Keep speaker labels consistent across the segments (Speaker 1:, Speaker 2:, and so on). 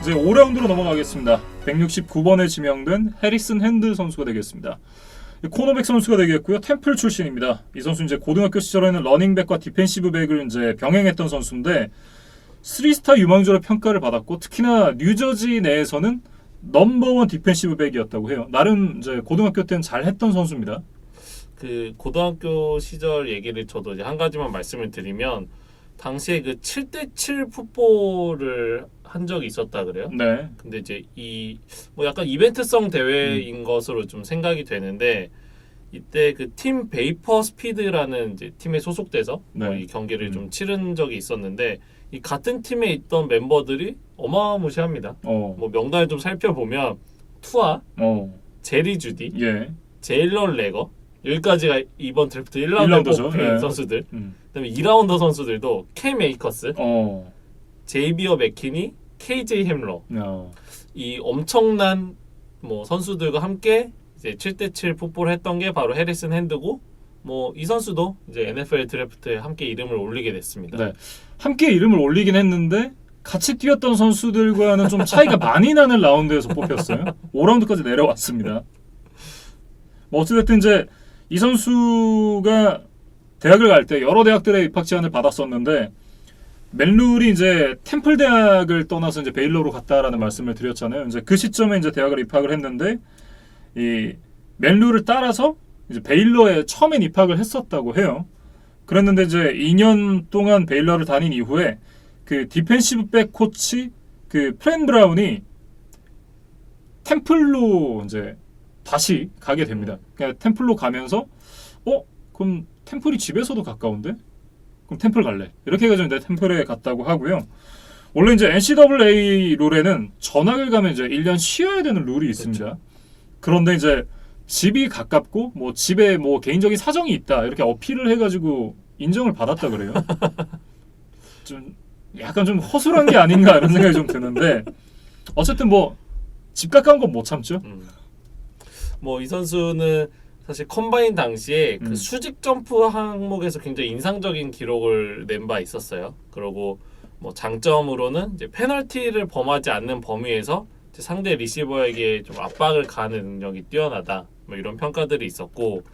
Speaker 1: 이제 5라운드로 넘어가겠습니다. 169번에 지명된 해리슨 핸드 선수가 되겠습니다. 코너백 선수가 되겠고요. 템플 출신입니다. 이 선수 이제 고등학교 시절에는 러닝백과 디펜시브 백을 이제 병행했던 선수인데 3스타 유망주로 평가를 받았고 특히나 뉴저지 내에서는 넘버원 디펜시브 백이었다고 해요. 나름 이제 고등학교 때는 잘했던 선수입니다.
Speaker 2: 그 고등학교 시절 얘기를 저도 이제 한 가지만 말씀을 드리면 당시에 그 7대7 풋볼을 한 적이 있었다 그래요.
Speaker 1: 네.
Speaker 2: 근데 이제 이 뭐 약간 이벤트성 대회인 것으로 좀 생각이 되는데 이때 그 팀 베이퍼 스피드라는 이제 팀에 소속돼서
Speaker 1: 네.
Speaker 2: 이 경기를 좀 치른 적이 있었는데 이 같은 팀에 있던 멤버들이 어마무시합니다. 뭐 명단을 좀 살펴보면 투아, 제리 주디,
Speaker 1: 예.
Speaker 2: 제일런 레거 여기까지가 이번 드래프트 1라운드에 뽑힌
Speaker 1: 예.
Speaker 2: 선수들. 그다음에 2라운드 선수들도 K 메이커스, 제이비어 맥키니, KJ 햄러. 이 엄청난 뭐 선수들과 함께 이제 7대7 풋볼을 했던 게 바로 해리슨 핸드고 뭐 이 선수도 이제 NFL 드래프트에 함께 이름을 올리게 됐습니다.
Speaker 1: 네. 함께 이름을 올리긴 했는데 같이 뛰었던 선수들과는 좀 차이가 많이 나는 라운드에서 뽑혔어요. 5라운드까지 내려왔습니다. 뭐 어찌됐든 이제 이 선수가 대학을 갈 때 여러 대학들의 입학 제안을 받았었는데 맨룰이 이제 템플 대학을 떠나서 이제 베일러로 갔다라는 말씀을 드렸잖아요. 이제 그 시점에 이제 대학을 입학을 했는데 이 맨룰을 따라서 이제 베일러에 처음엔 입학을 했었다고 해요. 그랬는데 이제 2년 동안 베일러를 다닌 이후에 그 디펜시브 백 코치 그 프렌 브라운이 템플로 이제 다시 가게 됩니다. 그러니까 템플로 가면서 그럼 템플이 집에서도 가까운데? 그럼 템플 갈래. 이렇게 해가지고 이제 템플에 갔다고 하고요. 원래 이제 NCAA 룰에는 전학을 가면 이제 1년 쉬어야 되는 룰이 있습니다. 그렇죠. 그런데 이제 집이 가깝고 뭐 집에 뭐 개인적인 사정이 있다 이렇게 어필을 해가지고 인정을 받았다 그래요. 좀 약간 좀 허술한 게 아닌가 이런 생각이 좀 드는데 어쨌든 뭐 집 가까운 건 못 참죠.
Speaker 2: 뭐 이 선수는 사실 컴바인 당시에 그 수직 점프 항목에서 굉장히 인상적인 기록을 낸 바 있었어요. 그리고 뭐 장점으로는 이제 페널티를 범하지 않는 범위에서 이제 상대 리시버에게 좀 압박을 가하는 능력이 뛰어나다. 뭐 이런 평가들이 있었고,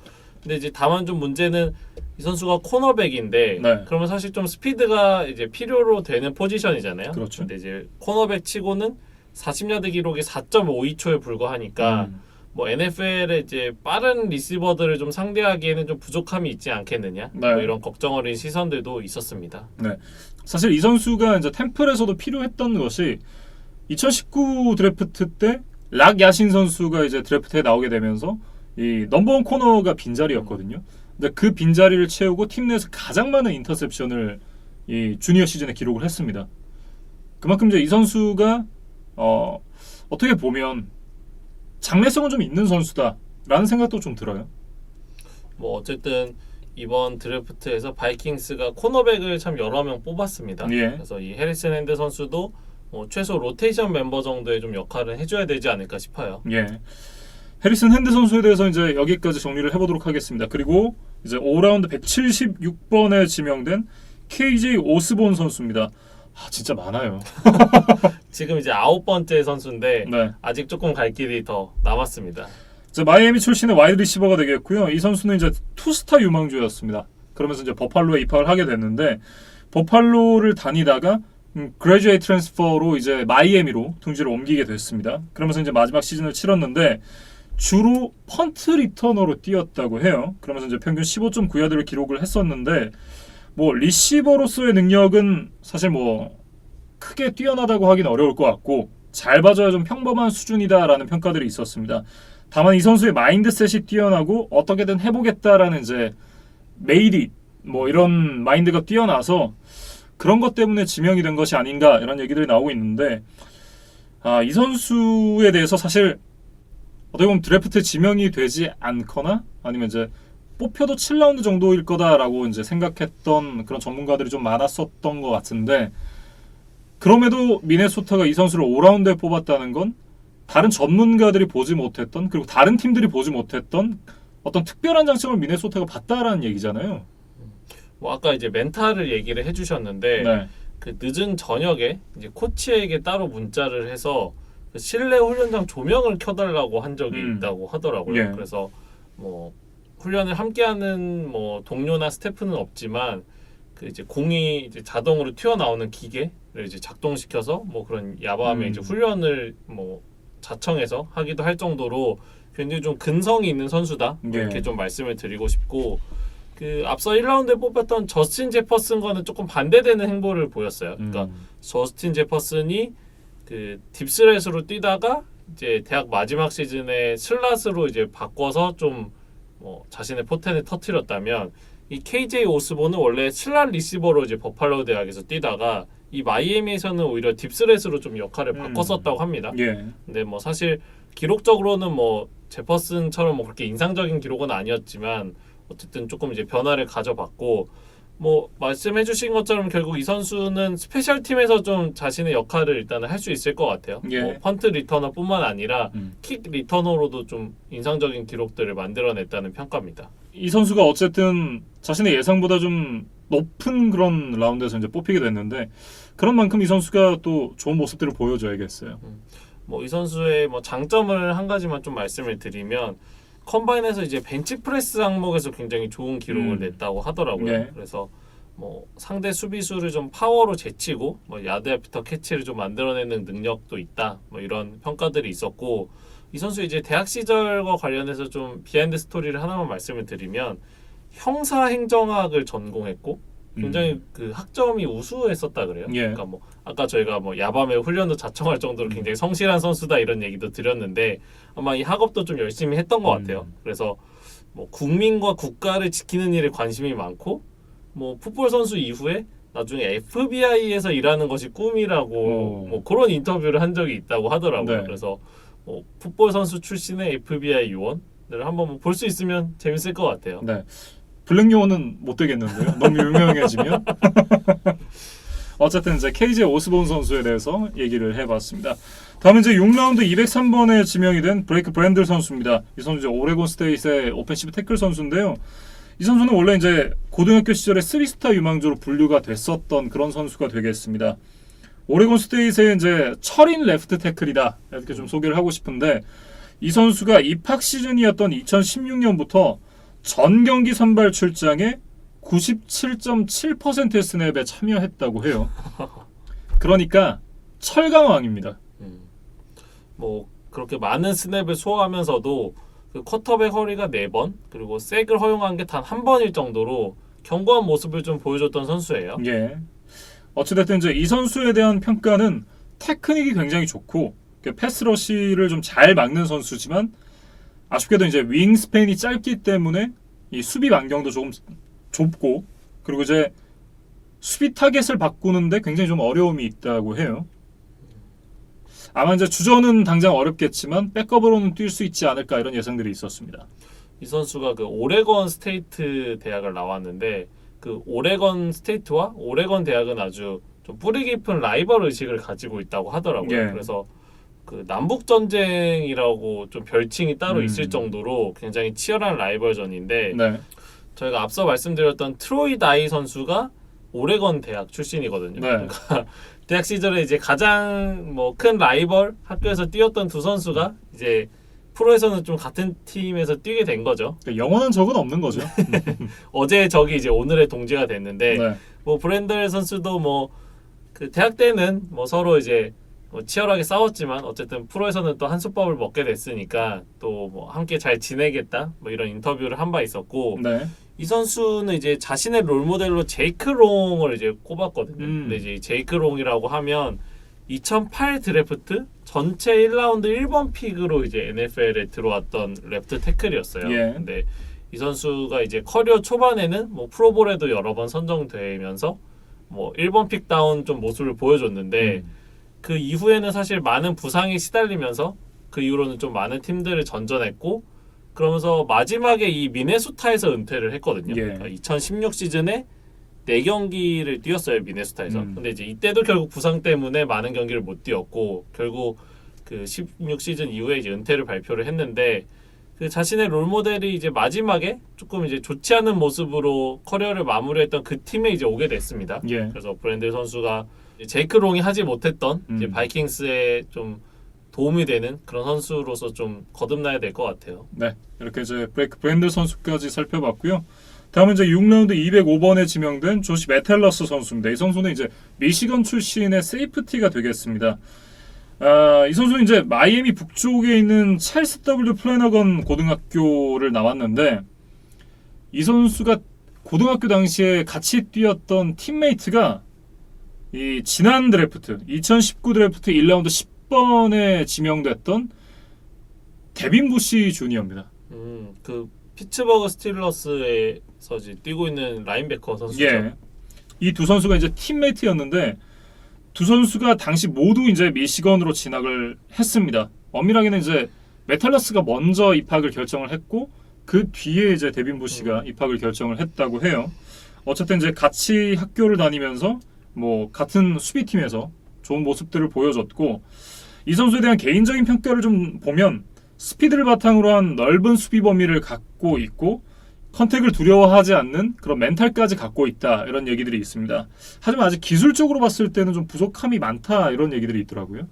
Speaker 2: 근데 이제 다만 좀 문제는 이 선수가 코너백인데,
Speaker 1: 네.
Speaker 2: 그러면 사실 좀 스피드가 이제 필요로 되는 포지션이잖아요.
Speaker 1: 그렇죠.
Speaker 2: 근데 이제 코너백 치고는 40야드 기록이 4.52초에 불과하니까. 뭐 NFL의 이제 빠른 리시버들을 좀 상대하기에는 좀 부족함이 있지 않겠느냐.
Speaker 1: 네.
Speaker 2: 뭐 이런 걱정 어린 시선들도 있었습니다.
Speaker 1: 네. 사실 이 선수가 이제 템플에서도 필요했던 것이 2019 드래프트 때 락 야신 선수가 이제 드래프트에 나오게 되면서 이 넘버원 코너가 빈자리였거든요. 근데 그 빈자리를 채우고 팀 내에서 가장 많은 인터셉션을 이 주니어 시즌에 기록을 했습니다. 그만큼 이제 이 선수가 어떻게 보면 장래성은 좀 있는 선수다라는 생각도 좀 들어요.
Speaker 2: 뭐 어쨌든 이번 드래프트에서 바이킹스가 코너백을 참 여러 명 뽑았습니다.
Speaker 1: 예.
Speaker 2: 그래서 이 해리슨 핸드 선수도 최소 로테이션 멤버 정도의 좀 역할을 해줘야 되지 않을까 싶어요.
Speaker 1: 예. 해리슨 핸드 선수에 대해서 이제 여기까지 정리를 해보도록 하겠습니다. 그리고 이제 5라운드 176번에 지명된 KJ 오스본 선수입니다. 진짜 많아요.
Speaker 2: 지금 이제 9번째 선수인데
Speaker 1: 네.
Speaker 2: 아직 조금 갈 길이 더 남았습니다.
Speaker 1: 이제 마이애미 출신의 와이드 리시버가 되겠고요. 이 선수는 이제 투스타 유망주였습니다. 그러면서 이제 버팔로에 입학을 하게 됐는데 버팔로를 다니다가 그레듀에이트 트랜스퍼로 이제 마이애미로 둥지를 옮기게 됐습니다. 그러면서 이제 마지막 시즌을 치렀는데 주로 펀트 리터너로 뛰었다고 해요. 그러면서 이제 평균 15.9야드를 기록을 했었는데 뭐 리시버로서의 능력은 사실 뭐 크게 뛰어나다고 하긴 어려울 것 같고 잘 봐줘야 좀 평범한 수준이다라는 평가들이 있었습니다. 다만 이 선수의 마인드셋이 뛰어나고 어떻게든 해보겠다라는 이제 메이릿 뭐 이런 마인드가 뛰어나서 그런 것 때문에 지명이 된 것이 아닌가 이런 얘기들이 나오고 있는데 이 선수에 대해서 사실 어떻게 보면 드래프트 지명이 되지 않거나 아니면 이제 뽑혀도 7라운드 정도일 거다라고 이제 생각했던 그런 전문가들이 좀 많았었던 것 같은데 그럼에도 미네소타가 이 선수를 5라운드에 뽑았다는 건 다른 전문가들이 보지 못했던 그리고 다른 팀들이 보지 못했던 어떤 특별한 장점을 미네소타가 봤다라는 얘기잖아요.
Speaker 2: 뭐 아까 이제 멘탈을 얘기를 해주셨는데
Speaker 1: 네.
Speaker 2: 그 늦은 저녁에 이제 코치에게 따로 문자를 해서 그 실내 훈련장 조명을 켜달라고 한 적이 있다고 하더라고요.
Speaker 1: 예.
Speaker 2: 그래서 뭐 훈련을 함께하는 뭐 동료나 스태프는 없지만 그 이제 공이 이제 자동으로 튀어나오는 기계를 이제 작동시켜서 뭐 그런 야밤에 이제 훈련을 뭐 자청해서 하기도 할 정도로 굉장히 좀 근성이 있는 선수다
Speaker 1: 예.
Speaker 2: 이렇게 좀 말씀을 드리고 싶고 그 앞서 1라운드에 뽑혔던 저스틴 제퍼슨과는 조금 반대되는 행보를 보였어요. 그러니까 저스틴 제퍼슨이 그 딥스렛으로 뛰다가 이제 대학 마지막 시즌에 슬랏으로 이제 바꿔서 좀 뭐 자신의 포텐을 터뜨렸다면 이 KJ 오스본은 원래 슬랏 리시버로 이제 버팔로 대학에서 뛰다가 이 마이애미에서는 오히려 딥스렛으로 좀 역할을 바꿨었다고 합니다.
Speaker 1: 예.
Speaker 2: 근데 뭐 사실 기록적으로는 뭐 제퍼슨처럼 뭐 그렇게 인상적인 기록은 아니었지만 어쨌든 조금 이제 변화를 가져봤고 뭐 말씀해주신 것처럼 결국 이 선수는 스페셜 팀에서 좀 자신의 역할을 일단은 할 수 있을 것 같아요.
Speaker 1: 예.
Speaker 2: 뭐 펀트 리터너뿐만 아니라 킥 리터너로도 좀 인상적인 기록들을 만들어냈다는 평가입니다.
Speaker 1: 이 선수가 어쨌든 자신의 예상보다 좀 높은 그런 라운드에서 이제 뽑히게 됐는데 그런 만큼 이 선수가 또 좋은 모습들을 보여줘야겠어요.
Speaker 2: 뭐 이 선수의 뭐 장점을 한 가지만 좀 말씀을 드리면 컴바인에서 이제 벤치프레스 항목에서 굉장히 좋은 기록을 냈다고 하더라고요.
Speaker 1: 예.
Speaker 2: 그래서 뭐 상대 수비수를 좀 파워로 제치고 뭐 야드 애프터 캐치를 좀 만들어내는 능력도 있다. 뭐 이런 평가들이 있었고 이 선수 이제 대학 시절과 관련해서 좀 비하인드 스토리를 하나만 말씀을 드리면 형사 행정학을 전공했고 굉장히 그 학점이 우수했었다 그래요.
Speaker 1: 예.
Speaker 2: 그러니까 뭐 아까 저희가 뭐 야밤에 훈련도 자청할 정도로 굉장히 성실한 선수다 이런 얘기도 드렸는데 아마 이 학업도 좀 열심히 했던 것 같아요. 그래서 뭐 국민과 국가를 지키는 일에 관심이 많고 뭐 풋볼 선수 이후에 나중에 FBI에서 일하는 것이 꿈이라고 뭐 그런 인터뷰를 한 적이 있다고 하더라고요.
Speaker 1: 네.
Speaker 2: 그래서 뭐 풋볼 선수 출신의 FBI 요원을 한번 볼 수 있으면 재밌을 것 같아요.
Speaker 1: 네. 블랙 요원은 못 되겠는데요. 너무 유명해지면. 어쨌든 이제 KJ 오스본 선수에 대해서 얘기를 해봤습니다. 다음은 이제 6라운드 203번에 지명이 된 브레이크 브랜들 선수입니다. 이 선수 이제 오레곤 스테이트의 오펜시브 태클 선수인데요. 이 선수는 원래 이제 고등학교 시절에 3스타 유망주로 분류가 됐었던 그런 선수가 되겠습니다. 오레곤 스테이트의 이제 철인 레프트 태클이다 이렇게 좀 소개를 하고 싶은데 이 선수가 입학 시즌이었던 2016년부터 전 경기 선발 출장에 97.7%의 스냅에 참여했다고 해요. 그러니까 철강왕입니다.
Speaker 2: 뭐 그렇게 많은 스냅을 소화하면서도 그 쿼터백 허리가 4번 그리고 색을 허용한 게 단 한 번일 정도로 견고한 모습을 좀 보여줬던 선수예요.
Speaker 1: 예. 어찌됐든 이제 이 선수에 대한 평가는 테크닉이 굉장히 좋고 패스러시를 좀 잘 막는 선수지만 아쉽게도 이제 윙스팬이 짧기 때문에 이 수비 반경도 조금 좁고 그리고 이제 수비 타겟을 바꾸는데 굉장히 좀 어려움이 있다고 해요. 아마 이제 주전은 당장 어렵겠지만 백업으로는 뛸 수 있지 않을까 이런 예상들이 있었습니다.
Speaker 2: 이 선수가 그 오레건 스테이트 대학을 나왔는데 그 오레건 스테이트와 오레건 대학은 아주 좀 뿌리 깊은 라이벌 의식을 가지고 있다고 하더라고요.
Speaker 1: 예.
Speaker 2: 그래서 그 남북 전쟁이라고 좀 별칭이 따로 있을 정도로 굉장히 치열한 라이벌전인데
Speaker 1: 네.
Speaker 2: 저희가 앞서 말씀드렸던 트로이 다이 선수가 오레건 대학 출신이거든요.
Speaker 1: 네.
Speaker 2: 그러니까 대학 시절에 이제 가장 뭐 큰 라이벌 학교에서 뛰었던 두 선수가 이제 프로에서는 좀 같은 팀에서 뛰게 된 거죠.
Speaker 1: 영원한 적은 없는 거죠.
Speaker 2: 어제 적이 이제 오늘의 동지가 됐는데
Speaker 1: 네.
Speaker 2: 뭐 브랜들 선수도 뭐 그 대학 때는 뭐 서로 이제 뭐 치열하게 싸웠지만 어쨌든 프로에서는 또 한 솥밥을 먹게 됐으니까 또 뭐 함께 잘 지내겠다 뭐 이런 인터뷰를 한 바 있었고
Speaker 1: 네.
Speaker 2: 이 선수는 이제 자신의 롤모델로 제이크 롱을 이제 꼽았거든요. 근데 이제 제이크 롱이라고 하면 2008 드래프트 전체 1라운드 1번 픽으로 이제 NFL에 들어왔던 레프트 태클이었어요.
Speaker 1: 예.
Speaker 2: 근데 이 선수가 이제 커리어 초반에는 뭐 프로볼에도 여러 번 선정되면서 뭐 1번 픽다운 좀 모습을 보여줬는데 그 이후에는 사실 많은 부상이 시달리면서 그 이후로는 좀 많은 팀들을 전전했고 그러면서 마지막에 이 미네소타에서 은퇴를 했거든요.
Speaker 1: 예.
Speaker 2: 그러니까 2016 시즌에 4경기를 뛰었어요, 미네소타에서. 근데 이제 이때도 결국 부상 때문에 많은 경기를 못 뛰었고 결국 그 16 시즌 이후에 이제 은퇴를 발표를 했는데 그 자신의 롤 모델이 이제 마지막에 조금 이제 좋지 않은 모습으로 커리어를 마무리했던 그 팀에 이제 오게 됐습니다.
Speaker 1: 예.
Speaker 2: 그래서 브랜들 선수가 제이크 롱이 하지 못했던 이제 바이킹스에 좀 도움이 되는 그런 선수로서 좀 거듭나야 될 것 같아요.
Speaker 1: 네, 이렇게 이제 브레이크 브랜들 선수까지 살펴봤고요. 다음은 이제 6라운드 205번에 지명된 조시 메텔러스 선수입니다. 이 선수는 이제 미시건 출신의 세이프티가 되겠습니다. 이 선수는 이제 마이애미 북쪽에 있는 찰스 W 플래너건 고등학교를 나왔는데 이 선수가 고등학교 당시에 같이 뛰었던 팀메이트가 이 지난 드래프트 2019 드래프트 1라운드 10번에 지명됐던 데빈 부시 주니어입니다.
Speaker 2: 그 피츠버그 스틸러스에서 이제 뛰고 있는 라인베커 선수죠.
Speaker 1: 예. 이 두 선수가 이제 팀메이트였는데 두 선수가 당시 모두 이제 미시건으로 진학을 했습니다. 엄밀하게는 이제 메탈러스가 먼저 입학을 결정을 했고 그 뒤에 이제 데빈 부시가 입학을 결정을 했다고 해요. 어쨌든 이제 같이 학교를 다니면서 뭐 같은 수비팀에서 좋은 모습들을 보여줬고 이 선수에 대한 개인적인 평가를 좀 보면 스피드를 바탕으로 한 넓은 수비 범위를 갖고 있고 컨택을 두려워하지 않는 그런 멘탈까지 갖고 있다 이런 얘기들이 있습니다. 하지만 아직 기술적으로 봤을 때는 좀 부족함이 많다 이런 얘기들이 있더라고요.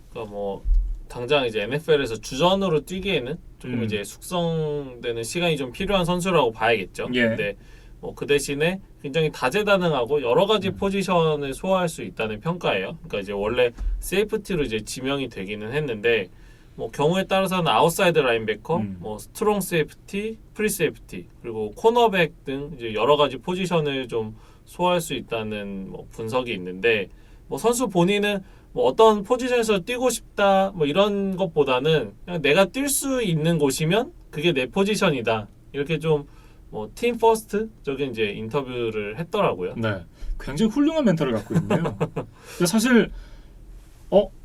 Speaker 2: 그러니까 뭐 당장 이제 NFL에서 주전으로 뛰기에는 조금 이제 숙성되는 시간이 좀 필요한 선수라고 봐야겠죠.
Speaker 1: 예.
Speaker 2: 근데 뭐 그 대신에 굉장히 다재다능하고 여러 가지 포지션을 소화할 수 있다는 평가예요. 그러니까 이제 원래 세이프티로 이제 지명이 되기는 했는데 뭐 경우에 따라서는 아웃사이드 라인베커, 뭐 스트롱 세이프티, 프리 세이프티, 그리고 코너백 등 이제 여러 가지 포지션을 좀 소화할 수 있다는 뭐 분석이 있는데 뭐 선수 본인은 뭐 어떤 포지션에서 뛰고 싶다 뭐 이런 것보다는 그냥 내가 뛸 수 있는 곳이면 그게 내 포지션이다 이렇게 좀 뭐 팀 퍼스트적인 이제 인터뷰를 했더라고요.
Speaker 1: 네, 굉장히 훌륭한 멘탈을 갖고 있네요. 근데 사실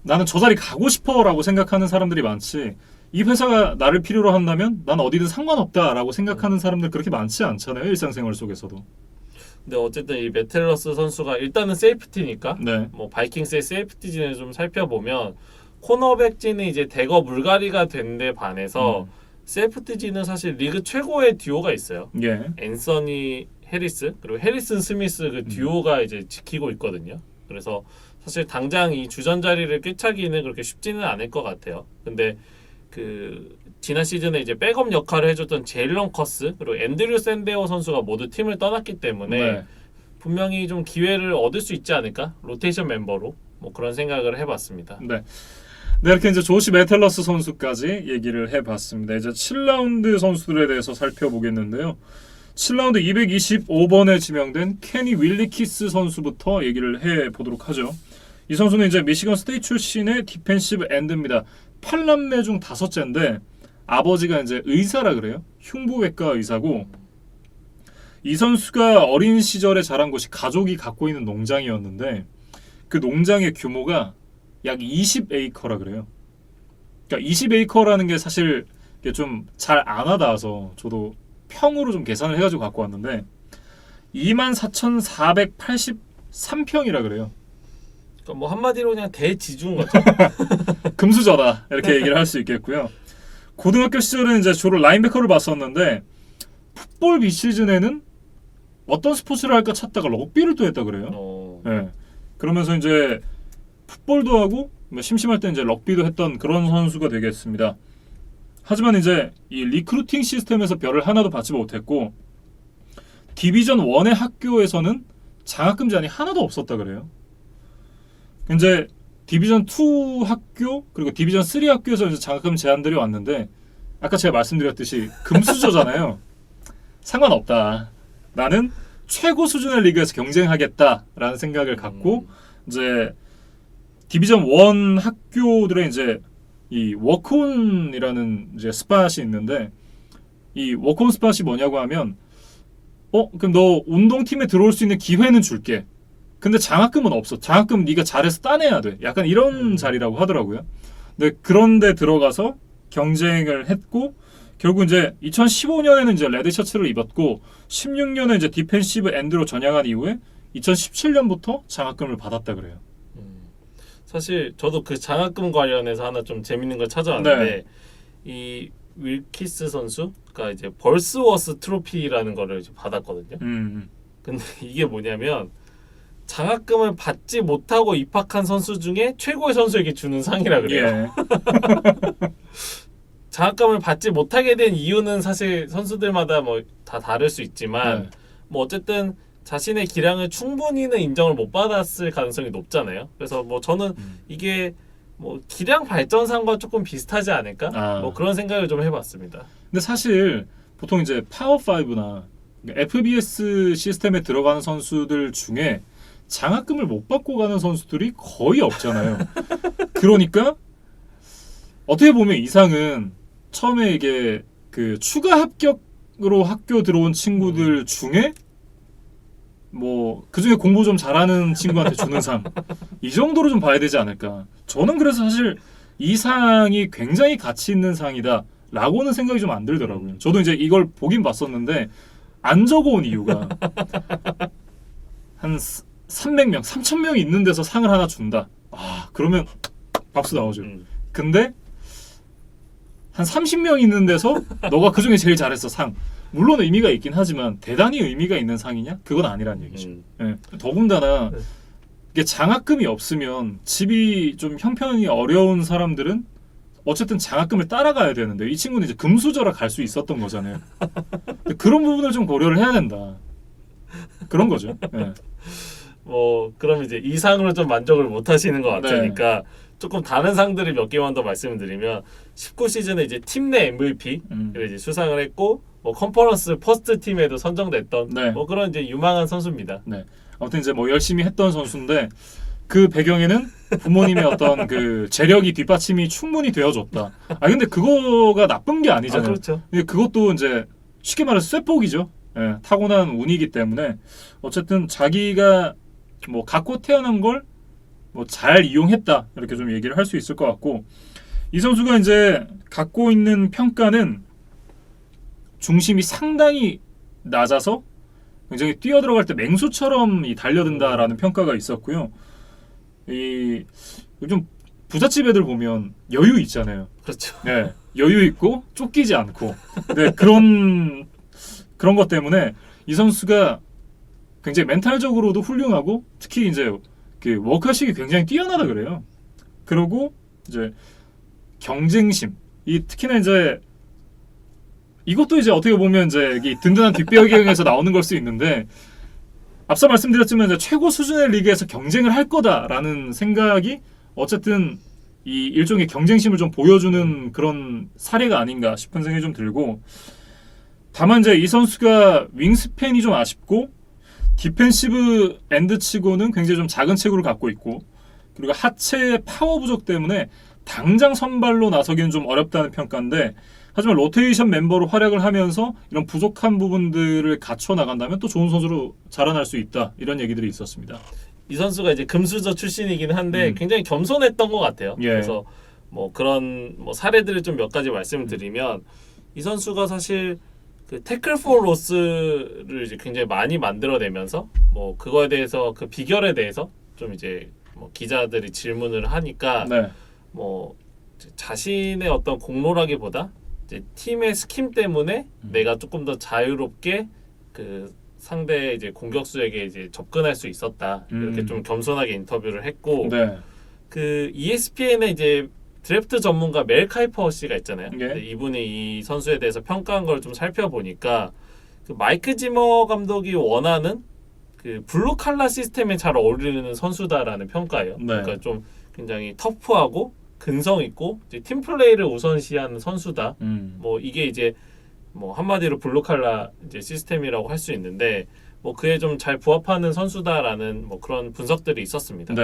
Speaker 1: 나는 저 자리 가고 싶어라고 생각하는 사람들이 많지 이 회사가 나를 필요로 한다면 난 어디든 상관없다라고 생각하는 사람들 그렇게 많지 않잖아요. 일상생활 속에서도.
Speaker 2: 근데 어쨌든 이 메텔러스 선수가 일단은 세이프티니까
Speaker 1: 네.
Speaker 2: 뭐 바이킹스의 세이프티진을 좀 살펴보면 코너백진은 이제 대거 물갈이가 된 데 반해서 세이프티진은 사실 리그 최고의 듀오가 있어요.
Speaker 1: 예.
Speaker 2: 앤서니 해리스 그리고 해리슨 스미스 그 듀오가 이제 지키고 있거든요. 그래서 사실 당장 이 주전 자리를 꿰차기는 그렇게 쉽지는 않을 것 같아요. 근데 그 지난 시즌에 이제 백업 역할을 해줬던 제일런 커스 그리고 앤드류 샌데어 선수가 모두 팀을 떠났기 때문에
Speaker 1: 네.
Speaker 2: 분명히 좀 기회를 얻을 수 있지 않을까? 로테이션 멤버로 뭐 그런 생각을 해봤습니다.
Speaker 1: 네. 네, 이렇게 이제 조시 메텔러스 선수까지 얘기를 해봤습니다. 이제 7라운드 선수들에 대해서 살펴보겠는데요. 7라운드 225번에 지명된 케니 윌리키스 선수부터 얘기를 해보도록 하죠. 이 선수는 이제 미시건 스테이트 출신의 디펜시브 엔드입니다. 8남매 중 5째인데 아버지가 이제 의사라 그래요. 흉부외과 의사고 이 선수가 어린 시절에 자란 곳이 가족이 갖고 있는 농장이었는데 그 농장의 규모가 약 20에이커라 그래요. 그러니까 20에이커라는 게 사실 좀 잘 안 와닿아서 저도 평으로 좀 계산을 해가지고 갖고 왔는데 24,483평이라 그래요.
Speaker 2: 그러니까 뭐 한마디로 그냥 대지주인 거죠.
Speaker 1: 금수저다 이렇게 얘기를 할 수 있겠고요. 고등학교 시절에는 이제 주로 라인베커를 봤었는데 풋볼 비시즌에는 어떤 스포츠를 할까 찾다가 럭비를 또 했다 그래요. 네. 그러면서 이제 풋볼도 하고 심심할 때 이제 럭비도 했던 그런 선수가 되겠습니다. 하지만 이제 이 리크루팅 시스템에서 별을 하나도 받지 못했고 디비전 1의 학교에서는 장학금 제한이 하나도 없었다 그래요. 이제 디비전 2 학교 그리고 디비전 3 학교에서 이제 장학금 제한들이 왔는데 아까 제가 말씀드렸듯이 금수저잖아요. 상관없다. 나는 최고 수준의 리그에서 경쟁하겠다라는 생각을 갖고 이제 디비전 1 학교들의 이제 이 워크온이라는 이제 스팟이 있는데 이 워크온 스팟이 뭐냐고 하면 그럼 너 운동팀에 들어올 수 있는 기회는 줄게. 근데 장학금은 없어. 장학금 네가 잘해서 따내야 돼. 약간 이런 자리라고 하더라고요. 근데 그런데 들어가서 경쟁을 했고 결국 이제 2015년에는 이제 레드 셔츠를 입었고 16년에 이제 디펜시브 엔드로 전향한 이후에 2017년부터 장학금을 받았다 그래요.
Speaker 2: 사실 저도 그 장학금 관련해서 하나 좀 재밌는 걸 찾아왔는데 이 윌키스 선수가 이제 벌스워스 트로피라는 거를 이제 받았거든요. 근데 이게 뭐냐면 장학금을 받지 못하고 입학한 선수 중에 최고의 선수에게 주는 상이라 그래요.
Speaker 1: 예.
Speaker 2: 장학금을 받지 못하게 된 이유는 사실 선수들마다 뭐 다 다를 수 있지만
Speaker 1: 네.
Speaker 2: 뭐 어쨌든 자신의 기량을 충분히는 인정을 못 받았을 가능성이 높잖아요. 그래서 뭐 저는 이게 뭐 기량 발전상과 조금 비슷하지 않을까? 뭐 그런 생각을 좀 해봤습니다.
Speaker 1: 근데 사실 보통 이제 파워5나 FBS 시스템에 들어가는 선수들 중에 장학금을 못 받고 가는 선수들이 거의 없잖아요. 그러니까 어떻게 보면 이상은 처음에 이게 그 추가 합격으로 학교 들어온 친구들 중에 뭐 그중에 공부 좀 잘하는 친구한테 주는 상 이 정도로 좀 봐야 되지 않을까. 저는 그래서 사실 이 상이 굉장히 가치 있는 상이다 라고는 생각이 좀 안 들더라고요. 저도 이제 이걸 보긴 봤었는데 안 적어온 이유가 한 300명, 3000명이 있는 데서 상을 하나 준다. 그러면 박수 나오죠. 근데 한 30명 있는 데서 너가 그중에 제일 잘했어 상. 물론 의미가 있긴 하지만 대단히 의미가 있는 상이냐? 그건 아니란 얘기죠. 예. 더군다나 이게 장학금이 없으면 집이 좀 형편이 어려운 사람들은 어쨌든 장학금을 따라가야 되는데 이 친구는 이제 금수저라 갈 수 있었던 거잖아요. 그런 부분을 좀 고려를 해야 된다. 그런 거죠. 예.
Speaker 2: 뭐 그럼 이제 이 상으로 좀 만족을 못 하시는 것 같으니까 조금 다른 상들을 몇 개만 더 말씀을 드리면 19시즌에 이제 팀 내 MVP를 이제 수상을 했고 뭐 컨퍼런스 퍼스트 팀에도 선정됐던 뭐 그런 이제 유망한 선수입니다.
Speaker 1: 네. 아무튼 이제 뭐 열심히 했던 선수인데 그 배경에는 부모님의 어떤 그 재력이 뒷받침이 충분히 되어줬다. 근데 그거가 나쁜 게 아니잖아요.
Speaker 2: 그렇죠.
Speaker 1: 그것도 이제 쉽게 말해서 쇠복이죠. 예, 타고난 운이기 때문에 어쨌든 자기가 뭐 갖고 태어난 걸 뭐 잘 이용했다 이렇게 좀 얘기를 할 수 있을 것 같고 이 선수가 이제 갖고 있는 평가는 중심이 상당히 낮아서 굉장히 뛰어 들어갈 때 맹수처럼 달려든다라는 평가가 있었고요. 이 요즘 부잣집 애들 보면 여유 있잖아요.
Speaker 2: 그렇죠.
Speaker 1: 네, 여유 있고 쫓기지 않고. 네, 그런 것 때문에 이 선수가 굉장히 멘탈적으로도 훌륭하고 특히 이제 그 워크식이 굉장히 뛰어나다 그래요. 그리고 이제 경쟁심, 이 특히나 이제 이것도 이제 어떻게 보면 이제 이 든든한 뒷배경에서 나오는 걸 수 있는데 앞서 말씀드렸지만 이제 최고 수준의 리그에서 경쟁을 할 거다라는 생각이 어쨌든 이 일종의 경쟁심을 좀 보여주는 그런 사례가 아닌가 싶은 생각이 좀 들고 다만 이제 이 선수가 윙스팬이 좀 아쉽고 디펜시브 엔드치고는 굉장히 좀 작은 체구를 갖고 있고 그리고 하체의 파워 부족 때문에 당장 선발로 나서기는 좀 어렵다는 평가인데 하지만 로테이션 멤버로 활약을 하면서 이런 부족한 부분들을 갖춰 나간다면 또 좋은 선수로 자라날 수 있다 이런 얘기들이 있었습니다.
Speaker 2: 이 선수가 이제 금수저 출신이긴 한데 굉장히 겸손했던 것 같아요. 그래서 뭐 그런 뭐 사례들을 좀 몇 가지 말씀을 드리면 이 선수가 사실 그 태클 포 로스를 이제 굉장히 많이 만들어내면서 뭐 그거에 대해서 그 비결에 대해서 좀 이제 뭐 기자들이 질문을 하니까 뭐 자신의 어떤 공로라기보다 이제 팀의 스킴 때문에 내가 조금 더 자유롭게 그 상대 이제 공격수에게 이제 접근할 수 있었다 이렇게 좀 겸손하게 인터뷰를 했고 그 ESPN에 이제 드래프트 전문가 멜 카이퍼 씨가 있잖아요. 이분이 이 선수에 대해서 평가한 걸 좀 살펴보니까 그 마이크 지머 감독이 원하는 그 블루 칼라 시스템에 잘 어울리는 선수다라는 평가예요. 그러니까 좀 굉장히 터프하고 근성 있고 이제 팀 플레이를 우선시하는 선수다. 뭐 이게 이제 뭐 한마디로 블루 칼라 이제 시스템이라고 할 수 있는데 뭐 그에 좀 잘 부합하는 선수다라는 뭐 그런 분석들이 있었습니다.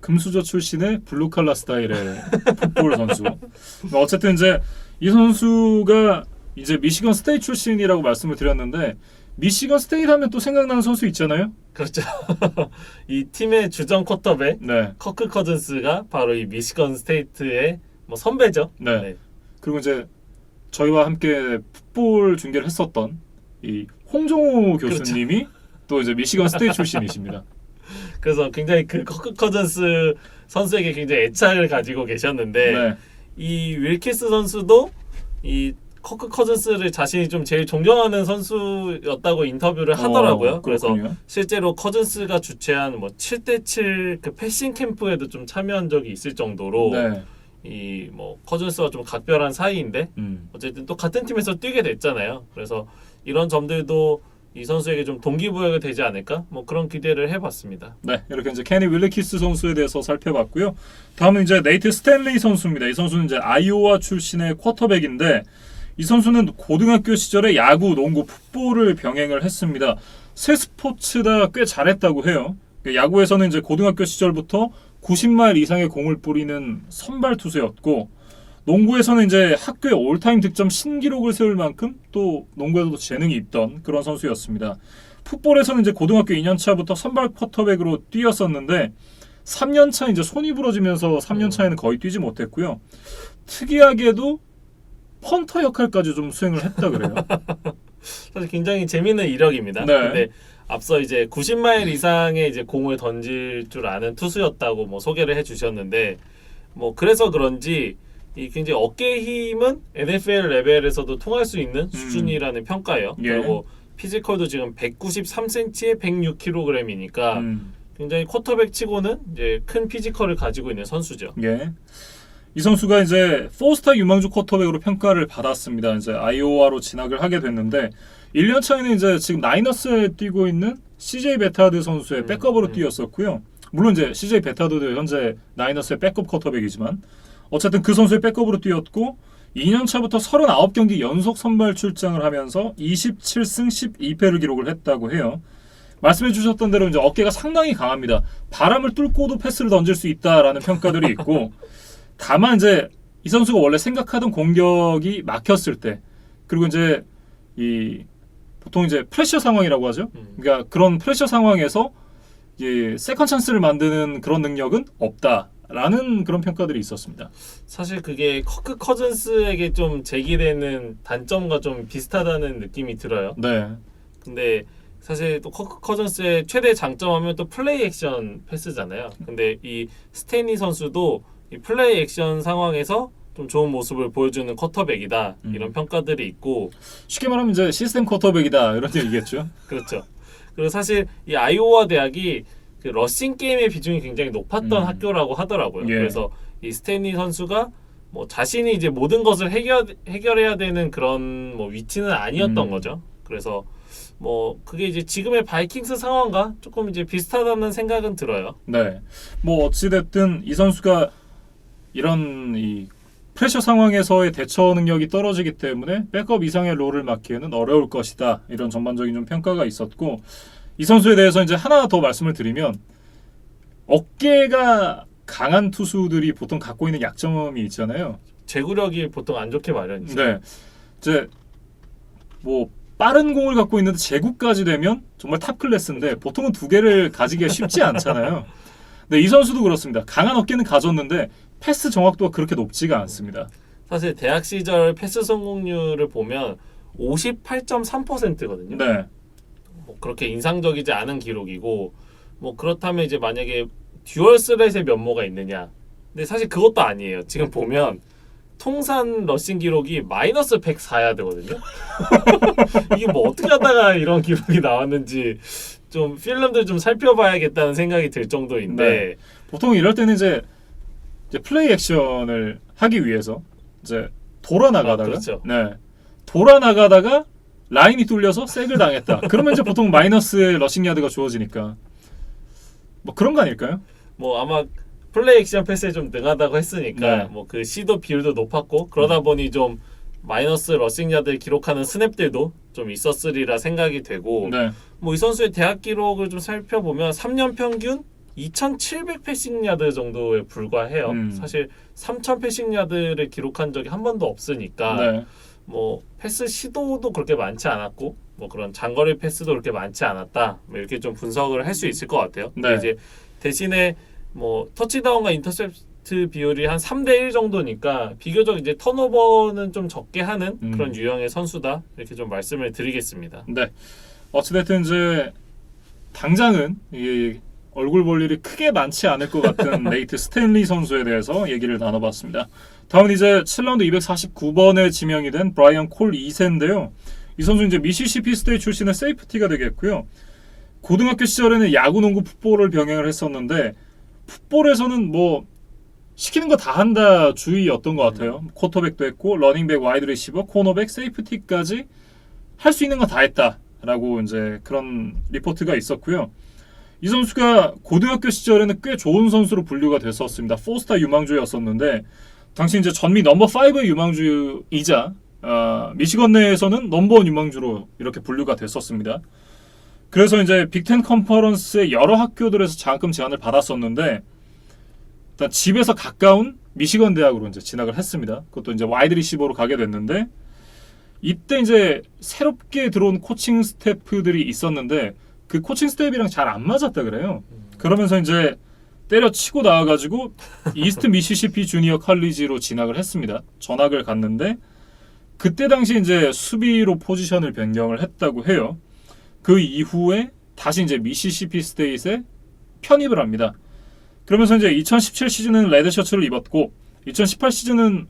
Speaker 1: 금수저 출신의 블루칼라 스타일의 풋볼 선수. 어쨌든 이제 이 선수가 이제 미시건 스테이트 출신이라고 말씀을 드렸는데 미시건 스테이트 하면 또 생각나는 선수 있잖아요.
Speaker 2: 그렇죠. 이 팀의 주전 쿼터백 커크 커즌스가 바로 이 미시건 스테이트의 뭐 선배죠.
Speaker 1: 그리고 이제 저희와 함께 풋볼 중계를 했었던 이 홍종호 교수님이 또 이제 미시건 스테이트 출신이십니다.
Speaker 2: 그래서 굉장히 그 커크 커즌스 선수에게 굉장히 애착을 가지고 계셨는데 이 윌키스 선수도 이 커크 커즌스를 자신이 좀 제일 존경하는 선수였다고 인터뷰를 하더라고요. 그래서
Speaker 1: 그렇군요.
Speaker 2: 실제로 커즌스가 주최한 뭐 7대7 그 패싱 캠프에도 좀 참여한 적이 있을 정도로
Speaker 1: 네.
Speaker 2: 이 뭐 커즌스와 좀 각별한 사이인데 어쨌든 또 같은 팀에서 뛰게 됐잖아요. 그래서 이런 점들도 이 선수에게 좀 동기부여가 되지 않을까? 뭐 그런 기대를 해봤습니다.
Speaker 1: 네, 이렇게 이제 케니 윌리키스 선수에 대해서 살펴봤고요. 다음은 이제 네이트 스탠리 선수입니다. 이 선수는 이제 아이오와 출신의 쿼터백인데 이 선수는 고등학교 시절에 야구, 농구, 풋볼을 병행을 했습니다. 세 스포츠 다 꽤 잘했다고 해요. 야구에서는 이제 고등학교 시절부터 90마일 이상의 공을 뿌리는 선발 투수였고 농구에서는 이제 학교의 올타임 득점 신기록을 세울 만큼 또 농구에서도 재능이 있던 그런 선수였습니다. 풋볼에서는 이제 고등학교 2년 차부터 선발 쿼터백으로 뛰었었는데 3년 차 이제 손이 부러지면서 3년 차에는 거의 뛰지 못했고요. 특이하게도 펀터 역할까지 좀 수행을 했다 그래요.
Speaker 2: 사실 굉장히 재미있는 이력입니다.
Speaker 1: 네.
Speaker 2: 근데 앞서 이제 90마일 이상의 이제 공을 던질 줄 아는 투수였다고 뭐 소개를 해주셨는데 뭐 그래서 그런지 이 굉장히 어깨 힘은 NFL 레벨에서도 통할 수 있는 수준이라는 평가예요.
Speaker 1: 예.
Speaker 2: 그리고 피지컬도 지금 193cm에 106kg이니까 굉장히 쿼터백 치고는 이제 큰 피지컬을 가지고 있는 선수죠.
Speaker 1: 예. 이 선수가 이제 4스타 유망주 쿼터백으로 평가를 받았습니다. 이제 아이오와로 진학을 하게 됐는데 1년 차에는 이제 지금 나이너스에 뛰고 있는 CJ 베타드 선수의 백업으로 뛰었었고요. 물론 이제 CJ 베타드도 현재 나이너스의 백업 쿼터백이지만 어쨌든 그 선수의 백업으로 뛰었고 2년 차부터 39경기 연속 선발 출장을 하면서 27승 12패를 기록을 했다고 해요. 말씀해 주셨던 대로 이제 어깨가 상당히 강합니다. 바람을 뚫고도 패스를 던질 수 있다라는 평가들이 있고 다만 이제 이 선수가 원래 생각하던 공격이 막혔을 때 그리고 이제 이 보통 이제 프레셔 상황이라고 하죠. 그러니까 그런 프레셔 상황에서 이 세컨 찬스를 만드는 그런 능력은 없다라는 그런 평가들이 있었습니다.
Speaker 2: 사실 그게 커크 커즌스에게 좀 제기되는 단점과 좀 비슷하다는 느낌이 들어요.
Speaker 1: 네.
Speaker 2: 근데 사실 또 커크 커즌스의 최대 장점하면 또 플레이 액션 패스잖아요. 근데 이 스테니 선수도 이 플레이 액션 상황에서 좀 좋은 모습을 보여주는 쿼터백이다 이런 평가들이 있고
Speaker 1: 쉽게 말하면 이제 시스템 쿼터백이다 이런 얘기겠죠.
Speaker 2: 그렇죠. 그리고 사실 이 아이오와 대학이 그 러싱 게임의 비중이 굉장히 높았던 학교라고 하더라고요.
Speaker 1: 예.
Speaker 2: 그래서 이 스탠리 선수가 뭐 자신이 이제 모든 것을 해결해야 되는 그런 뭐 위치는 아니었던 거죠. 그래서 뭐 그게 이제 지금의 바이킹스 상황과 조금 이제 비슷하다는 생각은 들어요.
Speaker 1: 네. 뭐 어찌 됐든 이 선수가 이런 이 프레셔 상황에서의 대처 능력이 떨어지기 때문에 백업 이상의 롤을 맡기에는 어려울 것이다. 이런 전반적인 좀 평가가 있었고 이 선수에 대해서 이제 하나 더 말씀을 드리면 어깨가 강한 투수들이 보통 갖고 있는 약점이 있잖아요.
Speaker 2: 제구력이 보통 안 좋게 마련이죠.
Speaker 1: 네. 이제 뭐 빠른 공을 갖고 있는데 제구까지 되면 정말 탑 클래스인데 보통은 두 개를 가지기가 쉽지 않잖아요. 근데 이 선수도 그렇습니다. 강한 어깨는 가졌는데 패스 정확도가 그렇게 높지가 않습니다.
Speaker 2: 사실 대학 시절 패스 성공률을 보면 58.3%거든요.
Speaker 1: 네.
Speaker 2: 뭐 그렇게 인상적이지 않은 기록이고 뭐 그렇다면 이제 만약에 듀얼 스렛의 면모가 있느냐? 근데 사실 그것도 아니에요. 지금 보면 통산 러싱 기록이 마이너스 104야드거든요. 이게 뭐 어떻게 하다가 이런 기록이 나왔는지 좀 필름들 좀 살펴봐야겠다는 생각이 들 정도인데
Speaker 1: 네. 보통 이럴 때는 이제 플레이 액션을 하기 위해서 이제 돌아 나가다가
Speaker 2: 그렇죠.
Speaker 1: 네. 돌아 나가다가 라인이 뚫려서 색을 당했다. 그러면 이제 보통 마이너스의 러싱 야드가 주어지니까 뭐 그런 거 아닐까요?
Speaker 2: 뭐 아마 플레이 액션 패스에 좀 능하다고 했으니까
Speaker 1: 네.
Speaker 2: 뭐 그 시도 비율도 높았고 그러다 보니 좀 마이너스 러싱 야드를 기록하는 스냅들도 좀 있었으리라 생각이 되고
Speaker 1: 네.
Speaker 2: 뭐 이 선수의 대학 기록을 좀 살펴보면 3년 평균 2,700 패싱 야드 정도에 불과해요. 사실 3,000 패싱 야드를 기록한 적이 한 번도 없으니까
Speaker 1: 네.
Speaker 2: 뭐 패스 시도도 그렇게 많지 않았고 뭐 그런 장거리 패스도 그렇게 많지 않았다. 뭐 이렇게 좀 분석을 할 수 있을 것 같아요.
Speaker 1: 네.
Speaker 2: 근데 이제 대신에 뭐 터치다운과 인터셉트 비율이 한 3대1 정도니까 비교적 이제 턴오버는 좀 적게 하는 그런 유형의 선수다. 이렇게 좀 말씀을 드리겠습니다.
Speaker 1: 네. 어찌됐든 이제 당장은 이 얼굴 볼 일이 크게 많지 않을 것 같은 네이트 스탠리 선수에 대해서 얘기를 나눠봤습니다. 다음은 이제 7라운드 249번에 지명이 된 브라이언 콜 2세인데요. 이 선수 이제 미시시피 스테이트 출신의 세이프티가 되겠고요. 고등학교 시절에는 야구, 농구, 풋볼을 병행을 했었는데 풋볼에서는 뭐 시키는 거 다 한다 주의였던 것 같아요. 쿼터백도 했고 러닝백, 와이드 리시버, 코너백, 세이프티까지 할 수 있는 거 다 했다라고 이제 그런 리포트가 있었고요. 이 선수가 고등학교 시절에는 꽤 좋은 선수로 분류가 됐었습니다. 4스타 유망주였었는데 당시 이제 전미 넘버 5의 유망주이자 미시건 내에서는 넘버 1 유망주로 이렇게 분류가 됐었습니다. 그래서 이제 빅텐 컨퍼런스의 여러 학교들에서 장학금 제안을 받았었는데 일단 집에서 가까운 미시건 대학으로 이제 진학을 했습니다. 그것도 이제 와이드 리시버로 가게 됐는데 이때 이제 새롭게 들어온 코칭 스태프들이 있었는데 그 코칭 스텝이랑 잘 안 맞았다 그래요. 그러면서 이제 때려치고 나와가지고 이스트 미시시피 주니어 칼리지로 진학을 했습니다. 전학을 갔는데 그때 당시 이제 수비로 포지션을 변경을 했다고 해요. 그 이후에 다시 이제 미시시피 스테이트에 편입을 합니다. 그러면서 이제 2017 시즌은 레드 셔츠를 입었고 2018 시즌은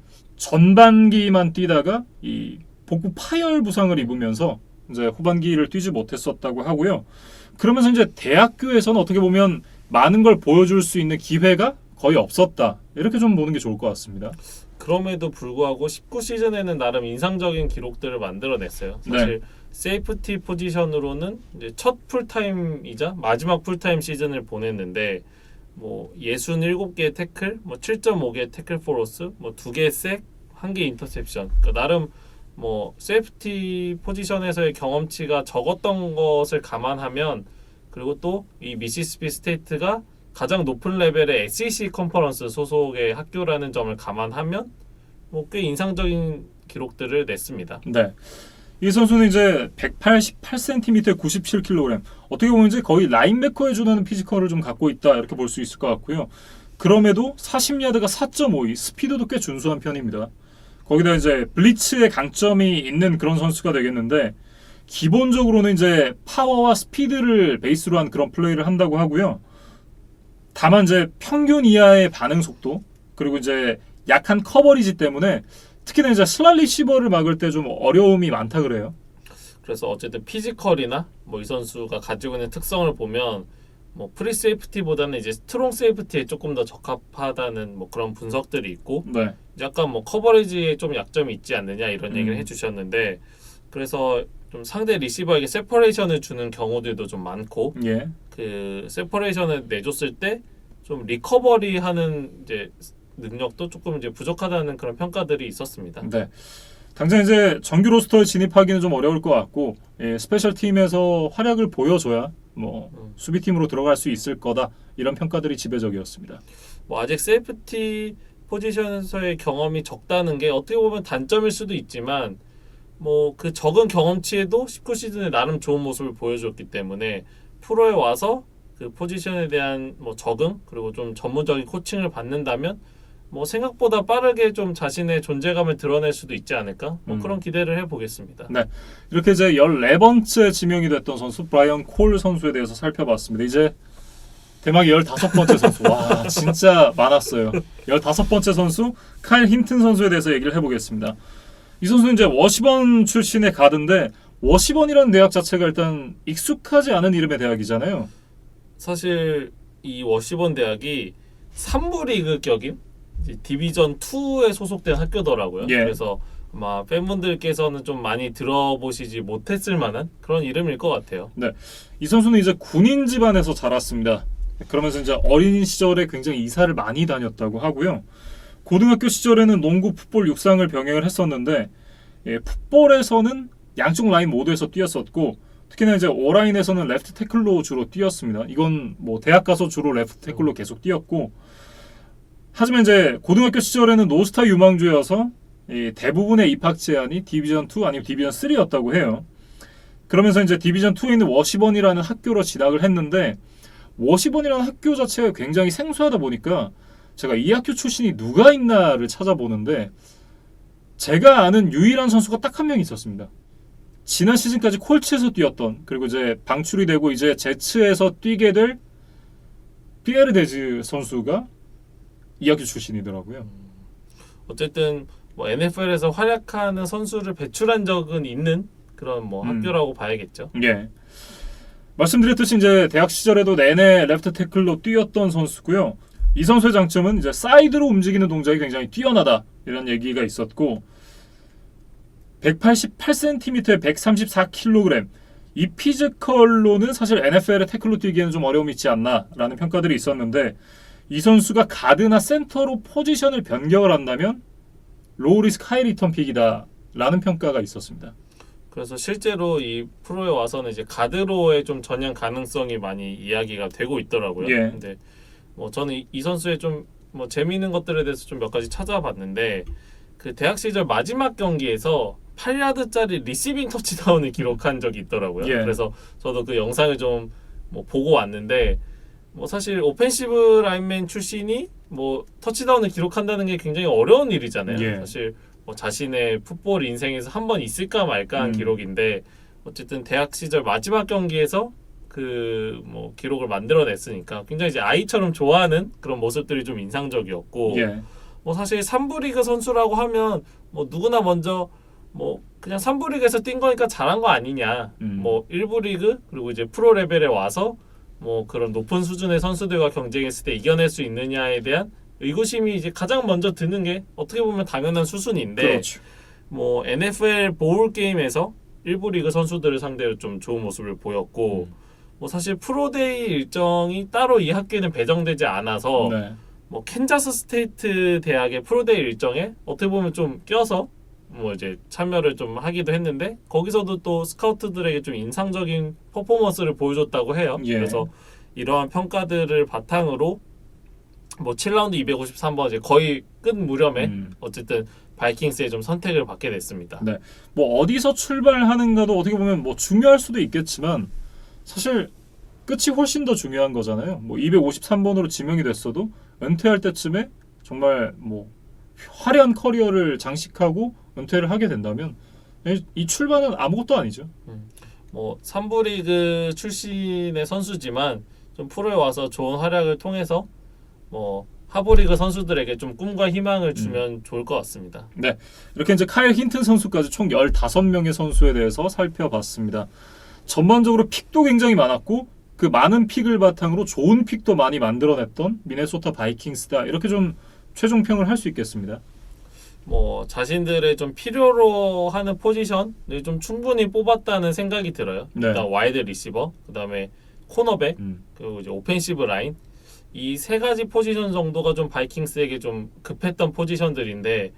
Speaker 1: 전반기만 뛰다가 이 복부 파열 부상을 입으면서 이제 후반기를 뛰지 못했었다고 하고요. 그러면서 이제 대학교에서는 어떻게 보면 많은 걸 보여줄 수 있는 기회가 거의 없었다. 이렇게 좀 보는 게 좋을 것 같습니다.
Speaker 2: 그럼에도 불구하고 19시즌에는 나름 인상적인 기록들을 만들어냈어요. 사실 세이프티 포지션으로는 이제 첫 풀타임이자 마지막 풀타임 시즌을 보냈는데 뭐 67개의 태클, 뭐 7.5개의 태클 포로스, 뭐 2개의 색, 1개 인터셉션. 그러니까 나름 뭐 세이프티 포지션에서의 경험치가 적었던 것을 감안하면 그리고 또 이 미시시피 스테이트가 가장 높은 레벨의 SEC 컨퍼런스 소속의 학교라는 점을 감안하면 뭐 꽤 인상적인 기록들을 냈습니다.
Speaker 1: 네. 이 선수는 이제 188cm, 97kg. 어떻게 보면 이제 거의 라인베커에 준하는 피지컬을 좀 갖고 있다 이렇게 볼 수 있을 것 같고요. 그럼에도 40야드가 4.52, 스피드도 꽤 준수한 편입니다. 거기다 이제 블리츠의 강점이 있는 그런 선수가 되겠는데 기본적으로는 이제 파워와 스피드를 베이스로 한 그런 플레이를 한다고 하고요. 다만 이제 평균 이하의 반응 속도 그리고 이제 약한 커버리지 때문에 특히나 이제 슬롯 리시버를 막을 때 좀 어려움이 많다 그래요.
Speaker 2: 그래서 어쨌든 피지컬이나 뭐 이 선수가 가지고 있는 특성을 보면 뭐 프리 세이프티보다는 이제 스트롱 세이프티에 조금 더 적합하다는 뭐 그런 분석들이 있고
Speaker 1: 네.
Speaker 2: 약간 뭐 커버리지에 좀 약점이 있지 않느냐 이런 얘기를 해주셨는데 그래서 좀 상대 리시버에게 세퍼레이션을 주는 경우들도 좀 많고
Speaker 1: 예.
Speaker 2: 그 세퍼레이션을 내줬을 때 좀 리커버리하는 이제 능력도 조금 이제 부족하다는 그런 평가들이 있었습니다.
Speaker 1: 네. 당장 이제 정규 로스터에 진입하기는 좀 어려울 것 같고 스페셜 팀에서 활약을 보여줘야 뭐 수비팀으로 들어갈 수 있을 거다 이런 평가들이 지배적이었습니다.
Speaker 2: 뭐 아직 세이프티 포지션에서의 경험이 적다는 게 어떻게 보면 단점일 수도 있지만 뭐 그 적은 경험치에도 19시즌에 나름 좋은 모습을 보여줬기 때문에 프로에 와서 그 포지션에 대한 뭐 적응 그리고 좀 전문적인 코칭을 받는다면 뭐 생각보다 빠르게 좀 자신의 존재감을 드러낼 수도 있지 않을까 뭐 그런 기대를 해보겠습니다.
Speaker 1: 네, 이렇게 이제 14번째 지명이 됐던 선수 브라이언 콜 선수에 대해서 살펴봤습니다. 이제 대망의 15번째 선수. 와, 진짜 많았어요. 15번째 선수 카일 힌튼 선수에 대해서 얘기를 해보겠습니다. 이 선수는 이제 워시번 출신의 가드인데 워시번이라는 대학 자체가 일단 익숙하지 않은 이름의 대학이잖아요.
Speaker 2: 사실 이 워시번 대학이 3부 리그격인 디비전 2에 소속된 학교더라고요.
Speaker 1: 예.
Speaker 2: 그래서 아마 팬분들께서는 좀 많이 들어보시지 못했을 만한 그런 이름일 것 같아요.
Speaker 1: 네, 이 선수는 이제 군인 집안에서 자랐습니다. 그러면서 이제 어린 시절에 굉장히 이사를 많이 다녔다고 하고요. 고등학교 시절에는 농구, 풋볼, 육상을 병행을 했었는데 풋볼에서는 양쪽 라인 모두에서 뛰었었고 특히나 이제 오라인에서는 레프트 태클로 주로 뛰었습니다. 이건 뭐 대학 가서 주로 레프트 태클로 계속 뛰었고 하지만 이제 고등학교 시절에는 노스타 유망주여서 대부분의 입학 제한이 디비전 2 아니면 디비전 3였다고 해요. 그러면서 이제 디비전 2에 있는 워시번이라는 학교로 진학을 했는데 워시번이라는 학교 자체가 굉장히 생소하다 보니까 제가 이 학교 출신이 누가 있나를 찾아보는데 제가 아는 유일한 선수가 딱 한 명 있었습니다. 지난 시즌까지 콜츠에서 뛰었던 그리고 이제 방출이 되고 이제 제츠에서 뛰게 될 피에르 데즈 선수가 이 학교 출신이더라고요.
Speaker 2: 어쨌든 뭐 NFL에서 활약하는 선수를 배출한 적은 있는 그런 뭐 학교라고 봐야겠죠.
Speaker 1: 예. 말씀드렸듯이 이제 대학 시절에도 내내 레프트 태클로 뛰었던 선수고요. 이 선수의 장점은 이제 사이드로 움직이는 동작이 굉장히 뛰어나다 이런 얘기가 있었고 188cm에 134kg 이 피지컬로는 사실 NFL의 태클로 뛰기에는 좀 어려움이 있지 않나라는 평가들이 있었는데 이 선수가 가드나 센터로 포지션을 변경을 한다면 로우 리스크 하이 리턴 픽이다라는 평가가 있었습니다.
Speaker 2: 그래서 실제로 이 프로에 와서는 이제 가드로의 좀 전향 가능성이 많이 이야기가 되고 있더라고요.
Speaker 1: 예.
Speaker 2: 근데 뭐 저는 이 선수의 좀 뭐 재미있는 것들에 대해서 좀 몇 가지 찾아봤는데 그 대학 시절 마지막 경기에서 8야드짜리 리시빙 터치다운을 기록한 적이 있더라고요.
Speaker 1: 예.
Speaker 2: 그래서 저도 그 영상을 좀 뭐 보고 왔는데 뭐 사실 오펜시브 라인맨 출신이 뭐 터치다운을 기록한다는 게 굉장히 어려운 일이잖아요.
Speaker 1: 예.
Speaker 2: 사실 뭐 자신의 풋볼 인생에서 한 번 있을까 말까한 기록인데 어쨌든 대학 시절 마지막 경기에서 그 뭐 기록을 만들어냈으니까 굉장히 이제 아이처럼 좋아하는 그런 모습들이 좀 인상적이었고
Speaker 1: 예.
Speaker 2: 뭐 사실 3부 리그 선수라고 하면 뭐 누구나 먼저 뭐 그냥 3부 리그에서 뛴 거니까 잘한 거 아니냐. 뭐 1부 리그 그리고 이제 프로 레벨에 와서 뭐 그런 높은 수준의 선수들과 경쟁했을 때 이겨낼 수 있느냐에 대한 의구심이 이제 가장 먼저 드는 게 어떻게 보면 당연한 수순인데
Speaker 1: 그렇죠.
Speaker 2: 뭐 NFL 보울 게임에서 1부 리그 선수들을 상대로 좀 좋은 모습을 보였고 뭐 사실 프로데이 일정이 따로 이 학교에는 배정되지 않아서
Speaker 1: 네.
Speaker 2: 뭐 캔자스 스테이트 대학의 프로데이 일정에 어떻게 보면 좀 껴서 뭐 이제 참여를 좀 하기도 했는데 거기서도 또 스카우트들에게 좀 인상적인 퍼포먼스를 보여줬다고 해요.
Speaker 1: 예.
Speaker 2: 그래서 이러한 평가들을 바탕으로 뭐 7라운드 253번 이제 거의 끝 무렵에 어쨌든 바이킹스에 좀 선택을 받게 됐습니다.
Speaker 1: 네. 뭐 어디서 출발하는가도 어떻게 보면 뭐 중요할 수도 있겠지만 사실 끝이 훨씬 더 중요한 거잖아요. 뭐 253번으로 지명이 됐어도 은퇴할 때쯤에 정말 뭐 화려한 커리어를 장식하고 은퇴를 하게 된다면 이 출발은 아무것도 아니죠.
Speaker 2: 뭐 3부 리그 출신의 선수지만 좀 프로에 와서 좋은 활약을 통해서 뭐 하부 리그 선수들에게 좀 꿈과 희망을 주면 좋을 것 같습니다.
Speaker 1: 네. 이렇게 이제 카일 힌튼 선수까지 총 15명의 선수에 대해서 살펴봤습니다. 전반적으로 픽도 굉장히 많았고 그 많은 픽을 바탕으로 좋은 픽도 많이 만들어냈던 미네소타 바이킹스다. 이렇게 좀 최종평을 할 수 있겠습니다.
Speaker 2: 뭐 자신들의 좀 필요로 하는 포지션을 좀 충분히 뽑았다는 생각이 들어요.
Speaker 1: 네.
Speaker 2: 일단 와이드 리시버, 그다음에 코너백, 그리고 이제 오펜시브 라인 이 세 가지 포지션 정도가 좀 바이킹스에게 좀 급했던 포지션들인데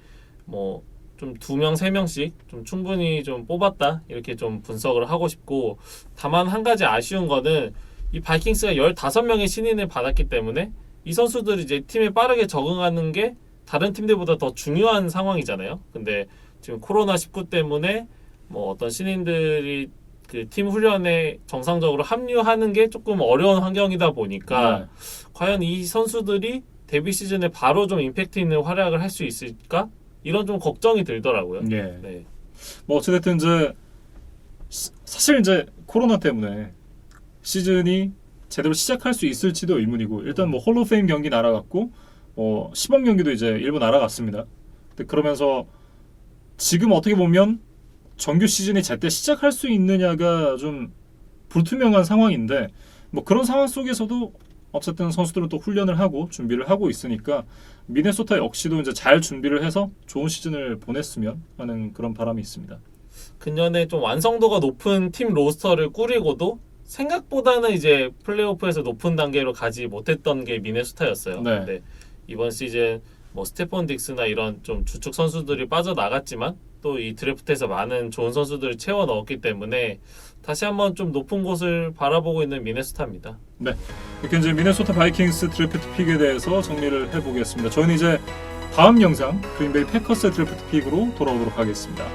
Speaker 2: 뭐 좀 2명, 3명씩 좀 충분히 좀 뽑았다 이렇게 좀 분석을 하고 싶고 다만 한 가지 아쉬운 거는 이 바이킹스가 15명의 신인을 받았기 때문에 이 선수들이 이제 팀에 빠르게 적응하는 게 다른 팀들보다 더 중요한 상황이잖아요. 근데 지금 코로나19 때문에 뭐 어떤 신인들이 그 팀 훈련에 정상적으로 합류하는 게 조금 어려운 환경이다 보니까 과연 이 선수들이 데뷔 시즌에 바로 좀 임팩트 있는 활약을 할 수 있을까? 이런 좀 걱정이 들더라고요.
Speaker 1: 예.
Speaker 2: 네.
Speaker 1: 뭐 어찌됐든 이제 사실 이제 코로나 때문에 시즌이 제대로 시작할 수 있을지도 의문이고 일단 뭐 홀 오브 페임 경기 날아갔고 시범 경기도 이제 일부 날아갔습니다. 근데 그러면서 지금 어떻게 보면 정규 시즌이 제때 시작할 수 있느냐가 좀 불투명한 상황인데 뭐 그런 상황 속에서도 어쨌든 선수들은 또 훈련을 하고 준비를 하고 있으니까 미네소타 역시도 이제 잘 준비를 해서 좋은 시즌을 보냈으면 하는 그런 바람이 있습니다.
Speaker 2: 근년에 좀 완성도가 높은 팀 로스터를 꾸리고도 생각보다는 이제 플레이오프에서 높은 단계로 가지 못했던 게 미네소타였어요.
Speaker 1: 네.
Speaker 2: 근데 이번 시즌 뭐 스테폰 딕스나 이런 좀 주축 선수들이 빠져나갔지만 또 이 드래프트에서 많은 좋은 선수들을 채워 넣었기 때문에 다시 한번 좀 높은 곳을 바라보고 있는 미네소타입니다.
Speaker 1: 네, 이렇게 이제 미네소타 바이킹스 드래프트 픽에 대해서 정리를 해보겠습니다. 저희는 이제 다음 영상 그린베이 패커스 드래프트 픽으로 돌아오도록 하겠습니다.